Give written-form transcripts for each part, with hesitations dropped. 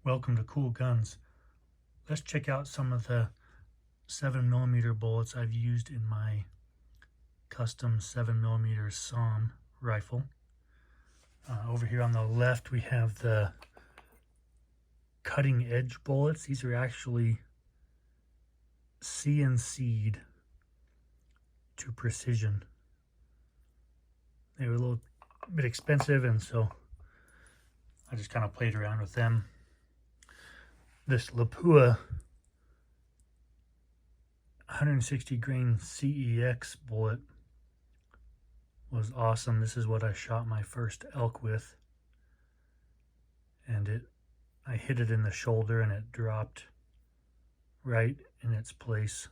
Welcome to Cool Guns. Let's check out some of the 7mm bullets I've used in my custom 7mm SAUM rifle. Over here on the left we have the Cutting Edge bullets. These are actually CNC'd to precision. They were a little bit expensive, and so I just kind of played around with them. This Lapua 160 grain CEX bullet was awesome. This is what I shot my first elk with, and I hit it in the shoulder and it dropped right in its place.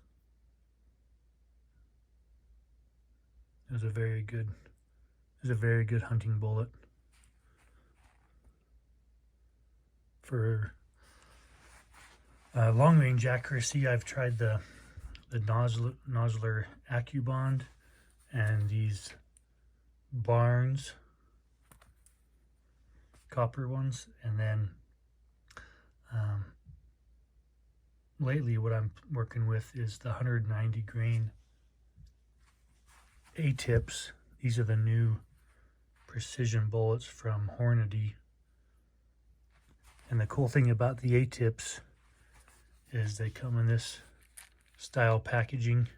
It was a very good hunting bullet. For long range accuracy, I've tried the Nosler Accubond and these Barnes copper ones, and then lately what I'm working with is the 190 grain A-Tips. These are the new precision bullets from Hornady. And the cool thing about the A-Tips is they come in this style packaging.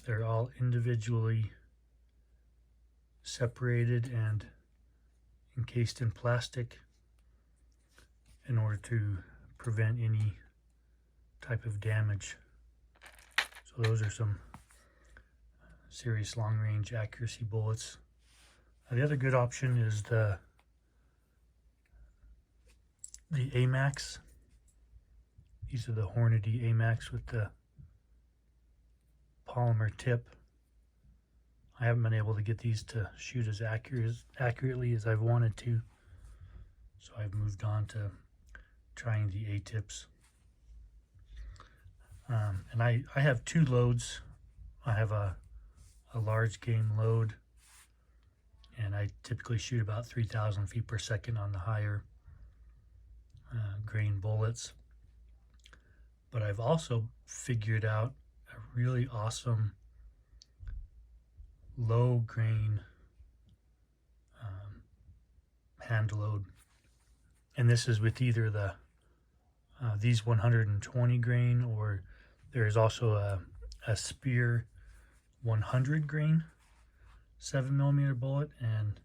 They're all individually separated and encased in plastic in order to prevent any type of damage. So those are some serious long-range accuracy bullets. The other good option is the A-max. These are the Hornady A-max with the polymer tip. I haven't been able to get these to shoot as accurately as I've wanted to, so I've moved on to trying the A-tips. And I have two loads. I have a large game load, and I typically shoot about 3,000 feet per second on the higher grain bullets. But I've also figured out a really awesome low grain hand load, and this is with either the these 120 grain, or there is also a Spear 100 grain 7mm bullet, and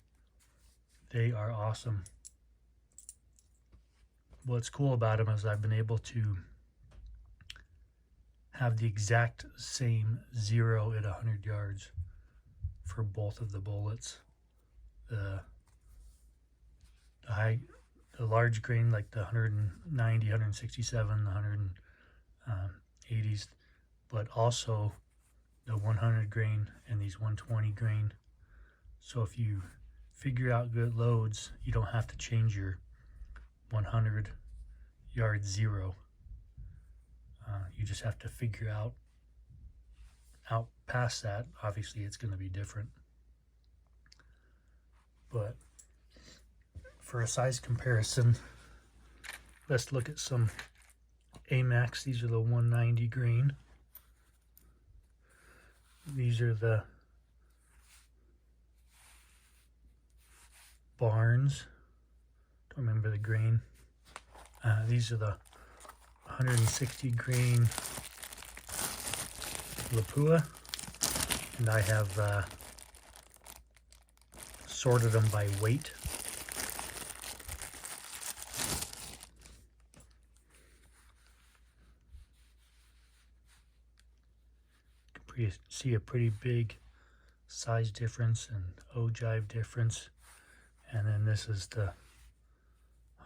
they are awesome. What's cool about them is I've been able to have the exact same zero at 100 yards for both of the bullets. The large grain, like the 190, 167, the 180s, but also the 100 grain and these 120 grain. So if you figure out good loads, you don't have to change your 100 yard zero. You just have to figure out past that. Obviously it's going to be different, but for a size comparison, let's look at some A-max. These are the 190 grain. These are the Barnes. Don't remember the grain. These are the 160 grain Lapua, and I have sorted them by weight. You can see a pretty big size difference and ogive difference. And then this is the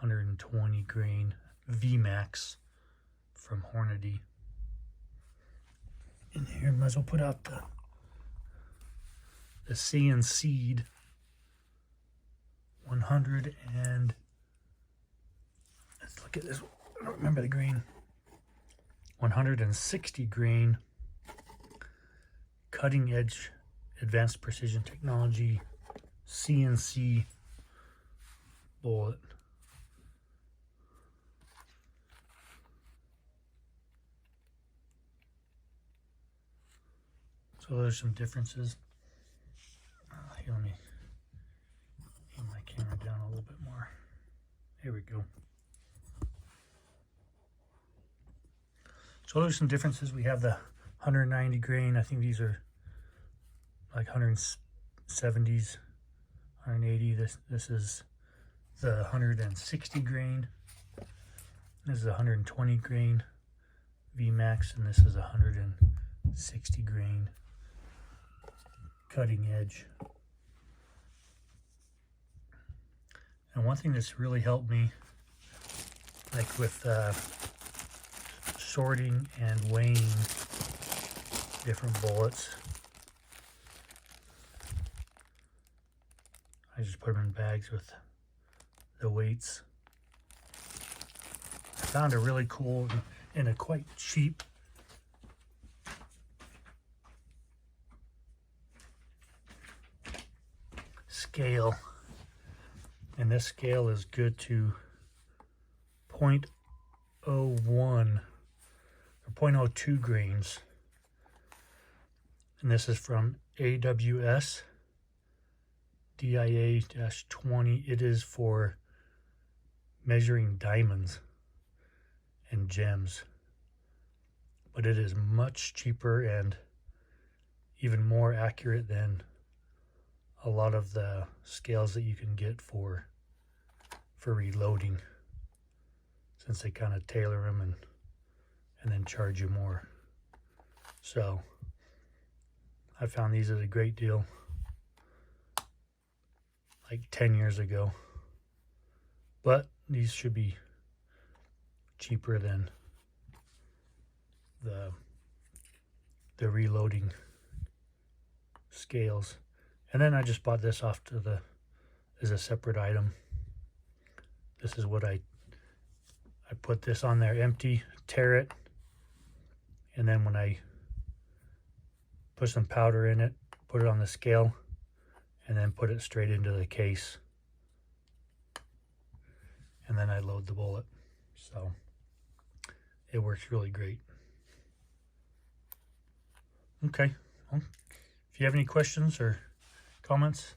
120 grain V-max from Hornady. And here, might as well put out the CNC'd 100, and let's look at this. I don't remember the grain. 160 grain Cutting Edge Advanced Precision Technology CNC bullet. So there's some differences. Here, let me get my camera down a little bit more. Here we go. So there's some differences. We have the 190 grain. I think these are like 170s, 180. This is the 160 grain. This is 120 grain V-max, and this is 160 grain cutting edge. And one thing that's really helped me, like with sorting and weighing different bullets, I just put them in bags with the weights. I found a really cool and a quite cheap scale, and this scale is good to 0.01 or 0.02 grains, and this is from AWS DIA-20. It is for measuring diamonds and gems, but it is much cheaper and even more accurate than a lot of the scales that you can get for reloading, since they kind of tailor them and then charge you more. So I found these at a great deal like 10 years ago, but these should be cheaper than the reloading scales. And then I just bought this off to as a separate item. This is what I put this on there empty, tare it, and then when I put some powder in it, put it on the scale, and then put it straight into the case, and then I load the bullet. So it works really great. Okay, well, if you have any questions or comments,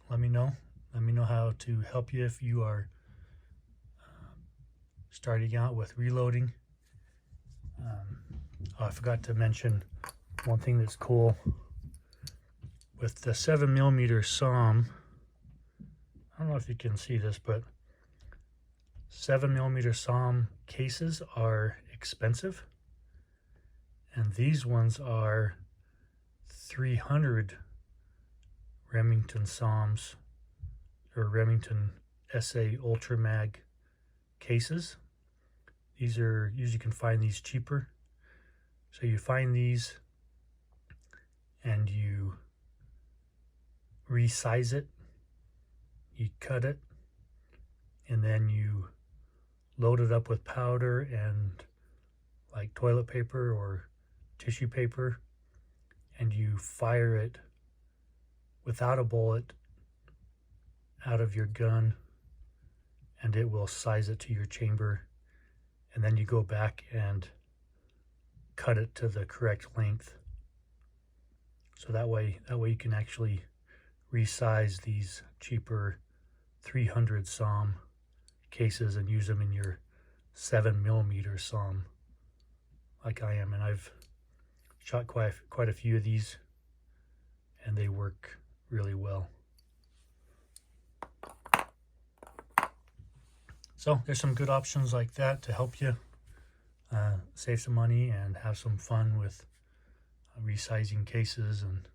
let me know. Let me know how to help you if you are starting out with reloading. I forgot to mention one thing that's cool with the 7mm SAUM. I don't know if you can see this, but 7mm SAUM cases are expensive, and these ones are 300 Remington SAUMs or Remington SA Mag cases. These are, usually you can find these cheaper. So you find these and you resize it, you cut it, and then you load it up with powder and like toilet paper or tissue paper, and you fire it without a bullet out of your gun, and it will size it to your chamber, and then you go back and cut it to the correct length. So that way you can actually resize these cheaper 300 SAUM cases and use them in your 7mm SAUM like I am. And I've shot quite a few of these, and they work really well. So there's some good options like that to help you save some money and have some fun with resizing cases. And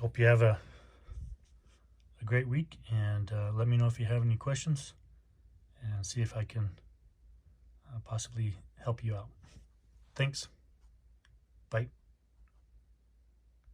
hope you have a great week, and let me know if you have any questions, and see if I can possibly help you out. Thanks. Bye.